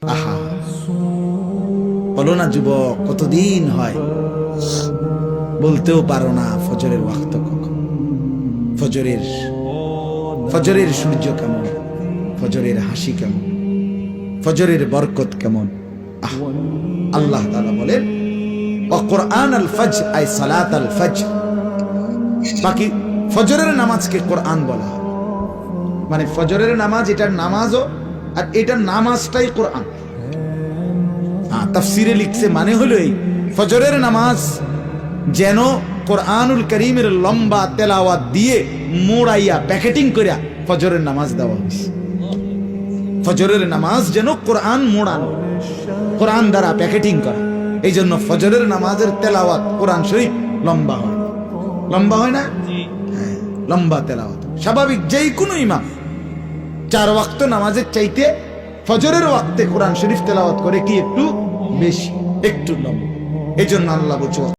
আহা, বলো না যুবক, কতদিন হয় বলতেও পারো না ফজরের ওয়াক্ত কখন, ফজরের সূর্য কেমন, ফজরের হাসি কেমন, ফজরের বরকত কেমন। আল্লাহ তাআলা বলেন ওয়া কুরআন আল ফজর, আই সালাত আল ফজর। বাকি ফজরের নামাজকে কোরআন বলা হয়, মানে ফজরের নামাজ এটার নামাজও, আর এটার নামাজটাই কোরআন। তাফসিরে লিখছে মানে হলো এই, ফজরের নামাজ যেন কোরআনুল করিমের লম্বা তেলাওয়াত দিয়ে মোড়াইয়া প্যাকেটিং করিয়া ফজরের নামাজ দেওয়া হয়েছে। ফজরের নামাজ যেন কোরআন মোড়ানো, কোরআন দ্বারা প্যাকেটিং করা। এই জন্য ফজরের নামাজের তেলাওয়াত কোরআন শরীফ লম্বা হয়, লম্বা হয় না? হ্যাঁ, লম্বা তেলাওয়াত স্বাভাবিক। যেই কোনো ইমাম 4 ওয়াক্ত নামাজের চাইতে ফজরের ওয়াক্তে কোরআন শরীফ তেলাওয়াত করে কি একটু বেশি, একটু লম্বা। এই জন্য আল্লাহ বলছে